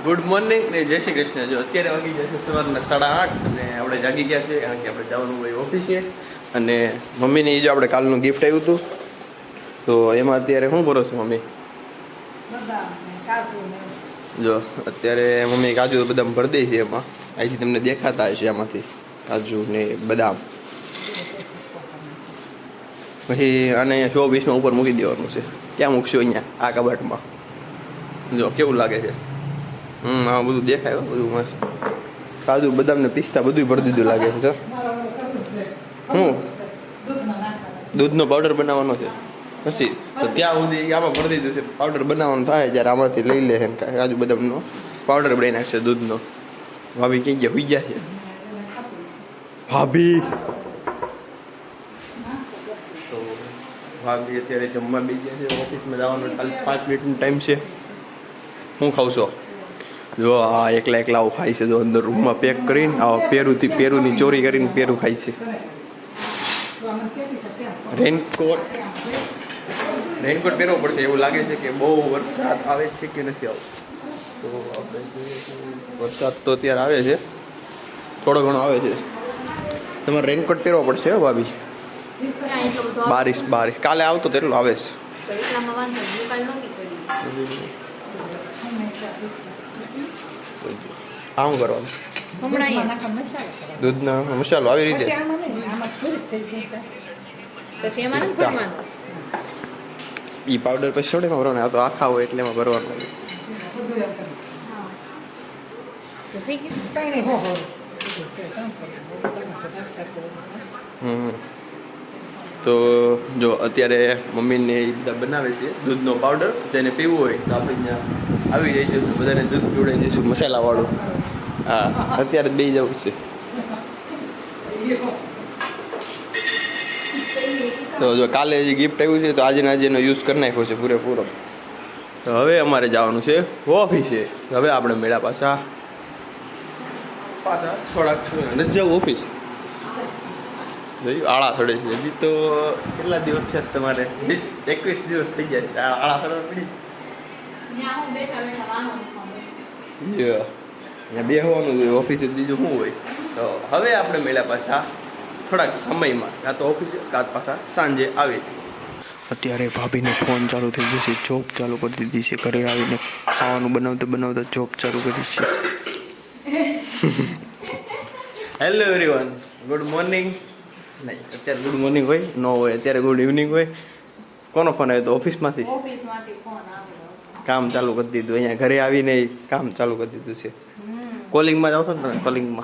Good morning ને જય શ્રી કૃષ્ણ. જો અત્યારે વાગી ગયા છે સવારના 8:30 અને આપણે જાગી ગયા છે કારણ કે આપણે જવાનું હોય ઓફિસે. અને મમ્મીને જો આપણે કાલનું ગિફ્ટ આવ્યું હતું તો એમાં અત્યારે શું કરો છો મમ્મી? જો અત્યારે મમ્મી કાજુ બદામ ભરી દે છે એમાં. અહીંથી તમને દેખાતા હશે એમાંથી કાજુ ને બદામ. પછી આને અહીંયા 120 ઉપર મૂકી દેવાનું છે. ક્યાં મૂકશો? અહીંયા આ કબાટમાં. જો કેવું લાગે છે? આ બધું દેખાય બધું મસ્ત. કાજુ બદામ ને પિસ્તા બધું ભરી દીધું લાગે છે. જો હું દૂધનો પાવડર બનાવવાનો છે પછી તો ત્યાં સુધી આમાં ભરી દીધું છે. પાવડર બનાવવાનું થાય જ્યારે આમાંથી લઈ લે કાજુ બદામનો પાવડર બનાવી નાખશે દૂધનો. ભાભી ક્યાં ગયા? હોઈ ગયા છે ભાભી. તો ભાભી અત્યારે જમવા બી ગયા છે. ઓફિસમાં જવાનું ખાલી 5 મિનિટનો ટાઈમ છે. હું ખાવ છો? જો આ એકલા આવું ખાય છે. જો અંદર રૂમમાં પેક કરીને આ પેરુની ચોરી કરીને પેરું ખાય છે. રેનકોટ પહેરવો પડશે એવું લાગે છે કે બહુ વરસાદ આવે છે કે નથી આવતો. તો આપણે વરસાદ તો અત્યારે આવે છે, થોડો ઘણો આવે છે. તમારે રેનકોટ પહેરવો પડશે હો ભાભી. બારિશ કાલે આવતો તો એટલું આવે છે. આમ કરવાનું દૂધનો મસાલો આવી રીતે ઈ પાવડર પછી થોડી એમાં ભરવાનું. આ તો આખા હોય એટલે એમાં ભરવાનું. તો જો અત્યારે મમ્મીને એ બધા બનાવે છે દૂધનો પાવડર. જેને પીવું હોય તો આપણે ત્યાં આવી જાય છે. બધાને દૂધ પીવડાવી દઈશું મસાલાવાળું. હા અત્યારે જ દઈ જવું છે. તો જો કાલે જે ગિફ્ટ આવ્યું છે તો આજે એનો યુઝ કરી નાખ્યો છે પૂરેપૂરો. તો હવે અમારે જવાનું છે ઓફિસે. હવે આપણે મેળા પાછા થોડાક નથી જવું ઓફિસ. આળા થડે છે હજી તો. કેટલા દિવસ થયા છે તમારે? 20-21 દિવસ થઈ ગયા છે આળા થડવા પડી. અહીંયા બેસવાનું હોય ઓફિસે, બીજું શું હોય. તો હવે આપણે મેળા પાછા થોડાક સમયમાં કાં તો ઓફિસે કાં પાછા સાંજે આવી. અત્યારે ભાભીને ફોન ચાલુ થઈ ગયો છે. જોબ ચાલુ કરી દીધી છે. ઘરે આવીને ખાવાનું બનાવતા જોબ ચાલુ કરી છે. Hello everyone, good morning. નહીં અત્યારે ગુડ મોર્નિંગ હોય ન હોય, અત્યારે ગુડ ઇવનિંગ હોય. કોનો ફોન આવ્યો? તો ઓફિસમાંથી કામ ચાલુ કરી દીધું. અહીંયા ઘરે આવીને કામ ચાલુ કરી દીધું છે. કોલિંગમાં જાવ છો ને તમે?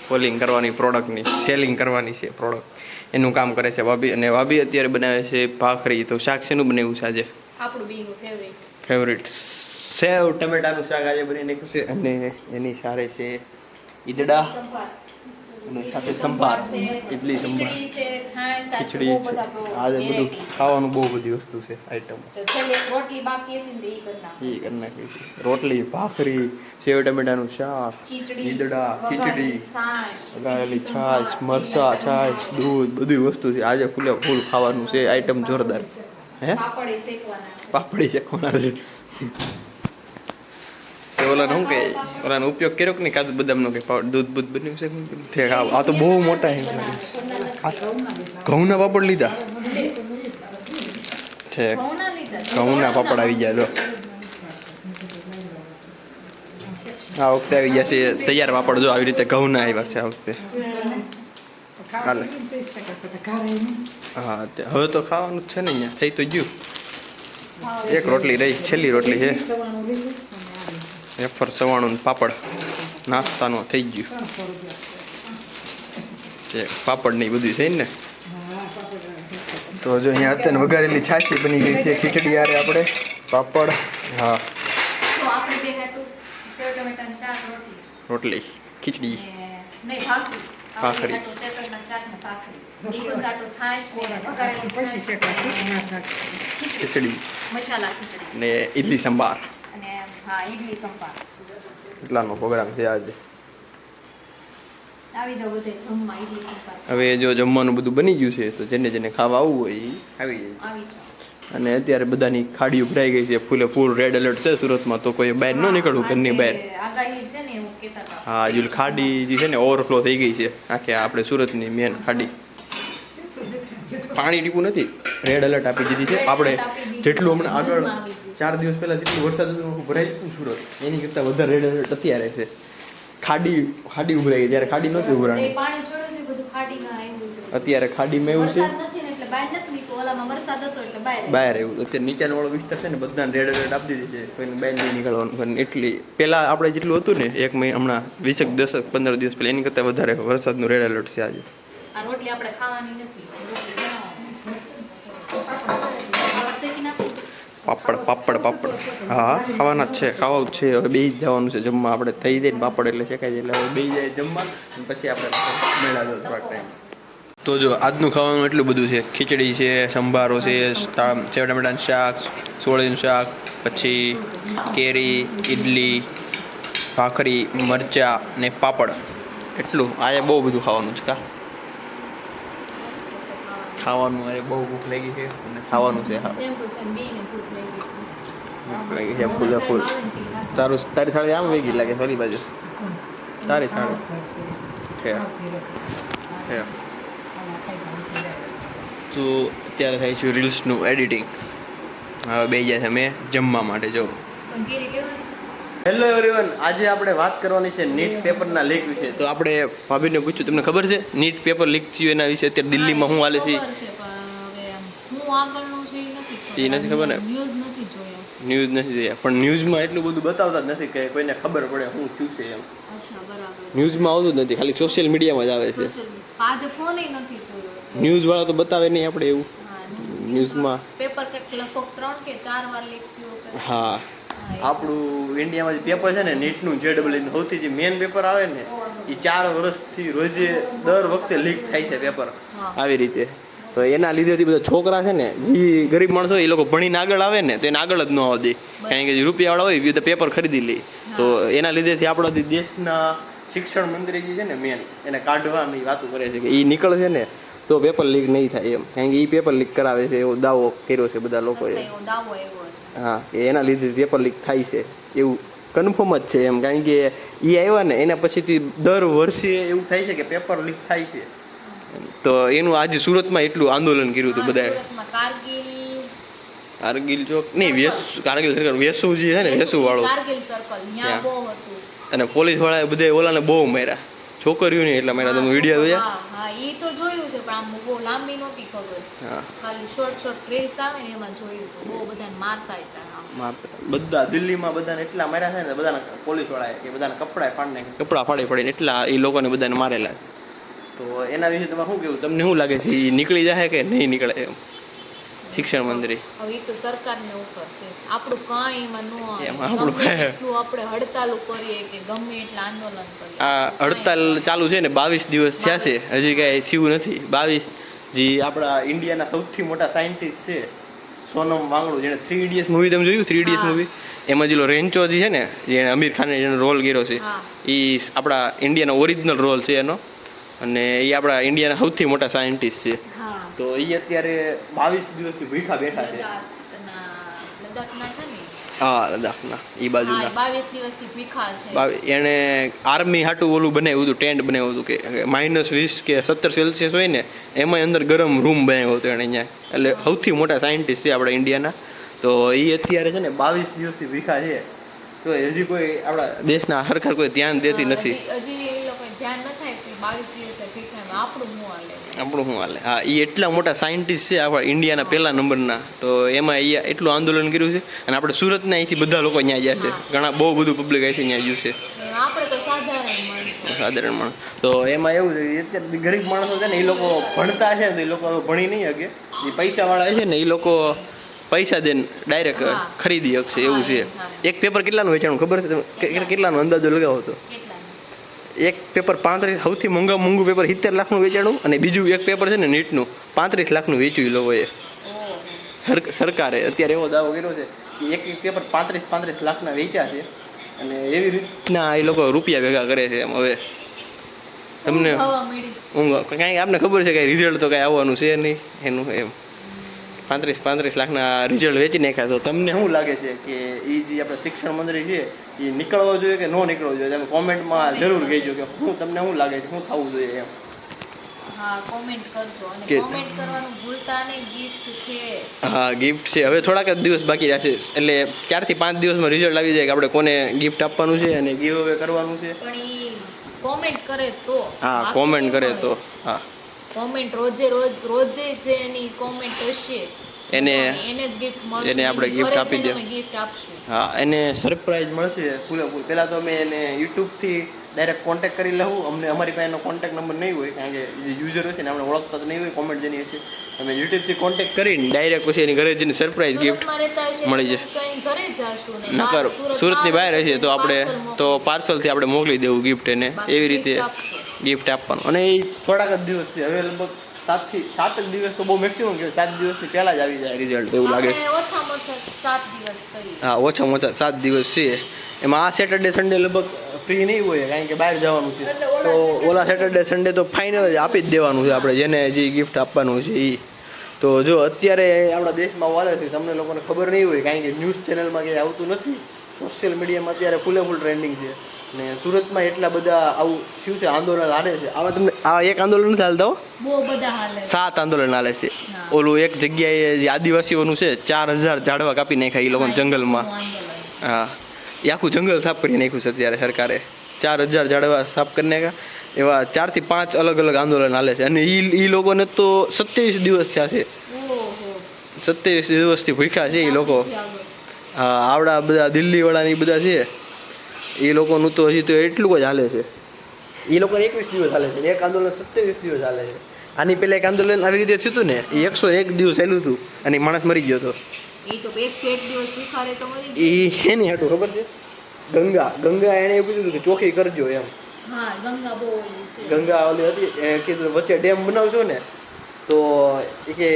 કોલિંગ કરવાની, પ્રોડક્ટની સેલિંગ કરવાની છે પ્રોડક્ટ. એનું કામ કરે છે ભાભી. અને ભાભી અત્યારે બનાવે છે ભાખરી. તો શાક શેનું બનાવ્યું છે આજે? આપણું ફેવરિટ સેવ ટમેટાનું શાક આજે બની નાખ્યું છે. અને એની સાથે છે ઈદડા અને સાથે સંભાર, ઇડલી સંભાર, ખીચડી છે. આજે બધું ખાવાનું બહુ બધી વસ્તુ છે આઈટમ. રોટલી, ભાખરી, સેવ ટમેટાનું શાક, ઈદડા, ખીચડી, વઘારેલી છાશ, મરચા, છાશ, દૂધ, બધી વસ્તુ છે. આજે ફૂલ ખાવાનું છે. આઈટમ જોરદાર. હે પાપડી શેકવાના છે. ઓલાનો શું કે ઓલાનો ઉપયોગ કર્યો કે નહીં? કાજુ બદામનો કે દૂધ બન્યું છે. આ તો બહુ મોટા છે. ઘઉંના પાપડ લીધા છે. ઘઉંના પાપડ આવી ગયા. જો આ વખતે આવી ગયા છે તૈયાર પાપડ. જો આવી રીતે ઘઉંના આવ્યા છે આ વખતે. હાલે હા હવે તો ખાવાનું જ છે ને. અહીંયા થઈ તો ગયું. એક રોટલી રહી, છેલ્લી રોટલી છે. વેફર, સવાણું, પાપડ નાસ્તાનું થઈ ગયું. પાપડ નહીં બધું છે ને. તો જો અહીંયા અત્યારે વઘારેલી છાશી બની ગઈ છે. ખીચડી યારે આપણે પાપડ. હા રોટલી, ખીચડી, ભાખરી, ખીચડી ને ઇડલી સંભાર. એટલાનો પ્રોગ્રામ છે આજે. હવે જો જમવાનું બધું બની ગયું છે તો જેને જેને ખાવા આવવું હોય એ આવી જાય. અને અત્યારે બધાની ખાડીઓ ભરાઈ ગઈ છે, ફૂલ રેડ એલર્ટ છે સુરતમાં, તો કોઈ બહાર ન નીકળવું ઘરની બહાર. હા, હજુ ખાડી જે છે ને ઓવરફ્લો થઈ ગઈ છે આખે આપણે સુરતની મેન ખાડી. પાણી ટીપું નથી, રેડ એલર્ટ આપી દીધી છે. આપણે જેટલું હમણાં આગળ 4 દિવસ પહેલા જેટલું વરસાદ ભરાઈ ગયું સુરત એની કરતાં વધારે રેડ એલર્ટ અત્યારે છે. ખાડી ઉભરાઈ ગઈ, ત્યારે ખાડી નહોતી ઉભરાણી, અત્યારે ખાડીમાં એવું છે બહાર એવું. અત્યારે નીચાણ વાળો વિસ્તાર છે ને બધાને રેડ એલર્ટ આપી દીધી છે, કોઈને બહાર નહીં નીકળવાનું. એટલી પહેલા આપણે જેટલું હતું ને એક મહિના હમણાં 20-15 દિવસ પહેલા એની કરતાં વધારે વરસાદનું રેડ એલર્ટ છે આજે. પાપડ હા ખાવાના જ છે, ખાવા જ છે. હવે બેસી જ જવાનું છે જમવા. આપણે થઈ જાય ને પાપડ એટલે શેકાઈ જાય, એટલે હવે બેસી જાય જમવા પછી આપણે મેળા દો થોડાક ટાઈમ. તો જો આજનું ખાવાનું એટલું બધું છે. ખીચડી છે, સંભારો છે, સેવ ટમેટાનું શાક, સોળીનું શાક, પછી કેરી, ઇડલી, ભાખરી, મરચાં ને પાપડ. એટલું આજે બહુ બધું ખાવાનું છે. ખાવાનું આજે બહુ ભૂખ લાગી છે અને ખાવાનું છે. ફૂલ તારી થાળી આમ વેગી લાગે, સોરી બાજુ તારી થાળી છે. તો અત્યારે થાય છે રીલ્સનું એડિટિંગ. હવે બે જાય અમે જમવા માટે. જો હેલો એવરીવન, આજે આપણે વાત કરવાની છે નીટ પેપરના લીક વિશે. તો આપણે ભાભીને પૂછ્યું તમને ખબર છે નીટ પેપર લીક થયું એના વિશે અત્યારે દિલ્હીમાં શું હાલે છે? એ નથી ખબર ને, ન્યૂઝ નથી જોયા, પણ ન્યૂઝમાં એટલું બધું બતાવતા જ નથી કે કોઈને ખબર પડે શું થયું છે એમ. ન્યૂઝમાં આવતું જ નથી, ખાલી સોશિયલ મીડિયામાં જ આવે છે. ન્યૂઝ વાળા તો બતાવે નહીં આપણે એવું. ન્યૂઝમાં પેપર લગભગ 3 કે 4 વાર લીક થયું. હા, આપણું ઇન્ડિયામાં જે પેપર છે ને નીટનું JEE સૌથી જે મેન પેપર આવે ને એ 4 વર્ષથી રોજે દર વખતે લીક થાય છે પેપર આવી રીતે. તો એના લીધેથી બધા છોકરા છે ને જે ગરીબ માણસો એ લોકો ભણીને આગળ આવે ને તો એને આગળ જ ન આવવા દે, કારણ કે જે રૂપિયાવાળા હોય એ બધા પેપર ખરીદી લે. તો એના લીધેથી આપણા દેશના શિક્ષણ મંત્રી જે છે ને મેન એને કાઢવાની વાતો કરે છે કે એ નીકળશે ને તો પેપર લીક નહીં થાય એમ, કારણ કે એ પેપર લીક કરાવે છે એવો દાવો કર્યો છે બધા લોકોએ. હા, કે એના લીધે પેપર લીક થાય છે એવું કન્ફર્મ જ છે એમ, કારણ કે એ આવ્યા ને એના પછીથી દર વર્ષે એવું થાય છે કે પેપર લીક થાય છે. તો એનું આજે સુરતમાં એટલું આંદોલન કર્યું હતું બધાએ. કારગિલ ચોક નહીં, કારગિલ સર્કલ, વેસુ જે છે ને વેસુ વાળો, અને પોલીસ વાળાએ બધા ઓલાને બહુ માર્યા, છોકરીઓને એટલા માર્યા. તમે વિડીયો જોયા? હા, ઈ તો જોયું છે, પણ આમ બહુ લાંબી નહોતી ખબર. હા, ખાલી શોર્ટ રીલ્સ આવે ને એમાં જોયું તો બહુ બધાને મારતા હતા. બધા દિલ્હીમાં બધાને એટલા માર્યા છે ને બધાને પોલીસ વાળાએ કે બધાને કપડા ફાડીને એટલા એ લોકોને બધાને મારેલા. તો એના વિશે તમે શું કેવું? તમને શું લાગે છે એ નીકળી જાય કે નહીં નીકળે એમ શિક્ષણ મંત્રી? હવે એ તો સરકારને ઉપર છે, આપણું કાંઈ એમાં ન આવે. એટલું આપણે હડતાલ કરીએ કે ગમે એટલા આંદોલન કરીએ. આ હડતાલ ચાલુ છે ને 22 દિવસ થયા છે, હજી કાંઈ થયું નથી. 22 જે આપણા ઇન્ડિયાના સૌથી મોટા સાયન્ટિસ્ટ છે સોનમ વાંગડુ, જેને 3 Idiots મૂવી તમે જોયું? 3 Idiots મૂવી એમાં જેલો રેન્ચો જે છે ને જેને આમિર ખાને જેનો રોલ કર્યો છે એ આપણા ઇન્ડિયાનો ઓરિજિનલ રોલ છે એનો, અને એ આપણા ઇન્ડિયાના સૌથી મોટા સાયન્ટિસ્ટ છે. તો એ અત્યારે 22 દિવસથી ભૂખા બેઠા છે. હા, લદ્દાખના એ બાજુના 22 દિવસથી ભૂખા છે. એણે આર્મી હાટું ઓલું બનાવ્યું હતું, ટેન્ટ બનાવ્યું હતું કે -20 કે 17 સેલ્સિયસ હોય ને એમાં અંદર ગરમ રૂમ બનાવ્યો હતો એણે અહીંયા. એટલે સૌથી મોટા સાયન્ટિસ્ટ છે આપણા ઇન્ડિયાના. તો એ અત્યારે છે ને 22 દિવસથી ભૂખા છે, તો હજી કોઈ આપણા દેશના સરકાર કોઈ ધ્યાન દેતી નથી. હજી એ લોકો ધ્યાન ન થાય કે 22 દિવસથી ભૂખા આપણું શું હાલે. હા, એ એટલા મોટા સાયન્ટિસ્ટ છે આપણા ઇન્ડિયાના પહેલા નંબરના. તો એમાં એ એટલું આંદોલન કર્યું છે, અને આપણે સુરતના અહીંથી બધા લોકો ત્યાં ગયા છે, ઘણા બહુ બધું પબ્લિક અહીંથી ત્યાં ગયું છે. આપણે તો સાધારણ માણસ. તો એમાં એવું છે અત્યારે ગરીબ માણસો છે ને એ લોકો ભણતા છે તો એ લોકો ભણી નહીં શકે, જે પૈસાવાળા છે ને એ લોકો પૈસા દઈને ડાયરેક્ટ ખરીદી શકશે એવું છે. એક પેપર કેટલાનું વેચાણું ખબર છે? કેટલાનો અંદાજો લગાવો હતો? એક પેપર 35, સૌથી મોંઘું પેપર 70 લાખનું વેચાણું, અને બીજું એક પેપર છે ને નીટનું 35 લાખનું વેચ્યું એ લોકોએ. સરકારે અત્યારે એવો દાવો કર્યો છે કે એક પેપર 35 લાખના વેચ્યા છે, અને એવી રીતના એ લોકો રૂપિયા ભેગા કરે છે. એમ હવે તમને કાંઈ આપને ખબર છે કે રિઝલ્ટ તો કાંઈ આવવાનું છે નહીં એનું એમ, 35 લાખના રિઝલ્ટ વેચી નાખ્યા. તો તમને શું લાગે છે કે એ જે આપણે શિક્ષણ મંત્રી છે એ નીકળવો જોઈએ કે ન નીકળવો જોઈએ? તમે કોમેન્ટમાં જરૂર કહેજો કે તમને શું લાગે છે, શું થવું જોઈએ એમ. હા, કોમેન્ટ કરજો અને કે- કોમેન્ટ કરવાનું ભૂલતા નહીં. ગિફ્ટ છે. હા, ગિફ્ટ છે. હવે થોડાક જ દિવસ બાકી રહેશે, એટલે 4 થી 5 દિવસમાં રિઝલ્ટ આવી જાય કે આપણે કોને ગિફ્ટ આપવાનું છે અને ગીવ અવે કરવાનું છે. પણ ઈ કોમેન્ટ કરે તો. હા, બાકી કોમેન્ટ નહીં કરે મળે. તો. હા, કોમેન્ટ રોજે જે એની કોમેન્ટ હશે એને જ ગિફ્ટ મળશે. એને આપણે બીજી gift ઘરે આપી જઈને દે. અમે gift આપશું. હા, એને સરપ્રાઈઝ મળશે પૂરેપૂરું. પહેલાં તો અમે એને યુટ્યુબથી ડાયરેક્ટ કોન્ટેક્ટ કરી લઉં. અમને અમારી પાસે એનો કોન્ટેક્ટ નંબર નહીં હોય, કારણ કે જે યુઝર હશે ને આપણે ઓળખતા તો નહીં હોય કોમેન્ટ જેની હશે. અમે યુટ્યુબથી કોન્ટેક્ટ કરીને ડાયરેક્ટ પછી એની ઘરે જઈને સરપ્રાઈઝ ગિફ્ટ સુરતમાં રહેતા હશે મળી તો જશે. કંઈ ઘરે જાશું ને નકર સુરતની બહાર હશે તો આપણે તો parcel પાર્સલથી આપણે મોકલી દેવું ગિફ્ટ એને. બાકી એવી રીતે gift આપશું. ગિફ્ટ આપવાનું. અને એ થોડાક જ દિવસ છે, હવે લગભગ 7 જ દિવસ તો બહુ મેક્સિમમ કે 7 દિવસની પહેલાં જ આવી જાય રિઝલ્ટ એવું લાગે છે. આપણે ઓછામાં ઓછા 7 દિવસ કરીએ. હા, ઓછામાં ઓછા 7 દિવસ છે. એમાં આ સેટરડે સન્ડે લગભગ ફ્રી નહીં હોય, કારણ કે બહાર જવાનું છે. એટલે તો ઓલા સેટરડે સન્ડે તો ફાઇનલ જ આપી જ દેવાનું છે આપણે જેને જે ગિફ્ટ આપવાનું છે એ. તો જો અત્યારે આપણા દેશમાં વાલે છે, તમને લોકોને ખબર નહીં હોય, કારણ કે ન્યૂઝ ચેનલમાં કંઈ આવતું નથી. સોશિયલ મીડિયામાં અત્યારે ફૂલ ટ્રેન્ડિંગ છે. ને સુરતમાં એટલા બધા આવું થયું છે, આંદોલન હાલે છે. આવા તમને આ એક આંદોલન નથી હાલતા હો, બહુ બધા હાલે. 7 આંદોલન હાલે છે. હા. ઓલું એક જગ્યાએ જે આદિવાસીઓનું છે 4000 ઝાડવા કાપી નાખ્યા એ લોકોને જંગલમાં. હા, એ આખું જંગલ સાફ કરી નાખ્યું છે અત્યારે સરકારે. 4000 ઝાડવા સાફ કરી નાખ્યા. એવા 4 થી 5 અલગ આંદોલન હાલે છે. અને એ લોકોને તો 27 દિવસ થયા છે. ઓહો. 27 દિવસથી ભૂખ્યા છે એ લોકો. હા, આવડા બધા દિલ્હીવાળા ને એ બધા છે, એ લોકોનું તો હજી તો એટલું જ હાલે છે. એ લોકોને 21 દિવસ હાલે છે, એક આંદોલન 27 દિવસ હાલે છે. આની પહેલાં એક આંદોલન આવી રીતે થયું હતું ને, એ 101 દિવસ ચાલ્યું હતું અને એ માણસ મરી ગયો હતો. એ તો 101 દિવસ ભૂખારે તો મરી જાય. એ એની હાટું ખબર છે, ગંગા એણે એવું કીધું કે ચોખ્ખી કરજો એમ. હા, ગંગા બહુ ઓલી છે. ગંગા ઓલી હતી, એ કીધું વચ્ચે ડેમ બનાવશો ને તો એ કે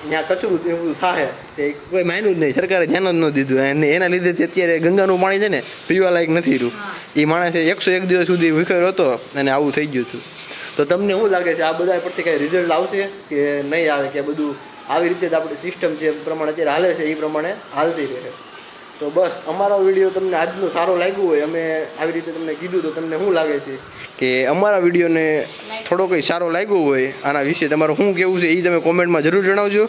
ત્યાં કચરું એવું બધું થાય, તે કોઈ માન્યું જ નહીં, સરકારે ધ્યાન જ ન દીધું. અને એના લીધે અત્યારે ગંગાનું પાણી છે ને પીવા લાયક નથી રહ્યું. હા. એ માણસે 101 દિવસ સુધી ભૂખ્યો હતો અને આવું થઈ ગયું હતું. તો તમને શું લાગે છે, આ બધા પરથી કાંઈ રિઝલ્ટ આવશે કે નહીં આવે, કે બધું આવી રીતે જ આપણી સિસ્ટમ છે એ પ્રમાણે અત્યારે હાલે છે એ પ્રમાણે હાલતી રહે? તો બસ અમારો વિડીયો તમને આજનો સારો લાગ્યો હોય, અમે આવી રીતે તમને કીધું, તો તમને શું લાગે છે કે અમારા વિડીયોને થોડો કંઈ સારો લાગ્યો હોય, આના વિશે તમારું શું કહેવું છે એ તમે કોમેન્ટમાં જરૂર જણાવજો.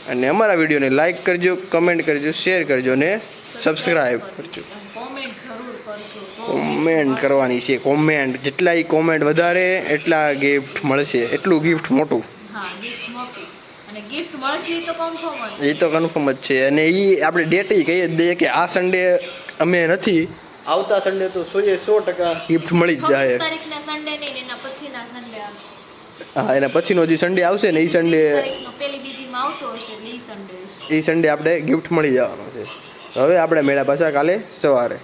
અને અમારા વિડીયોને લાઇક કરજો, કમેન્ટ કરજો, શેર કરજો ને સબસ્ક્રાઈબ કરજો. કોમેન્ટ જરૂર કરજો. તો કોમેન્ટ કરવાની છે, કોમેન્ટ જેટલા કોમેન્ટ વધારે એટલા ગિફ્ટ મળશે, એટલું ગિફ્ટ મોટું. હા, ગિફ્ટ મોટું અને ગિફ્ટ મળશે એ તો કન્ફર્મ જ. એ તો કન્ફર્મ જ છે. અને એ આપણે ડેટ કહી જ દઈએ કે આ સન્ડે અમે નથી, આવતા સન્ડે તો 100% ગિફ્ટ મળી જ 26 જાય. તારીખના સન્ડે નહીં, એના પછીના સન્ડે આવે. હા, એના પછીનો જે સન્ડે આવશે ને એ સન્ડે, 20 તારીખનો પેલી બીજીમાં આવતો હશે એટલે ઈ સન્ડે હશે. એ સન્ડે આપણે ગિફ્ટ મળી જવાનો છે. હવે આપણે મેળા પાછા કાલે સવારે.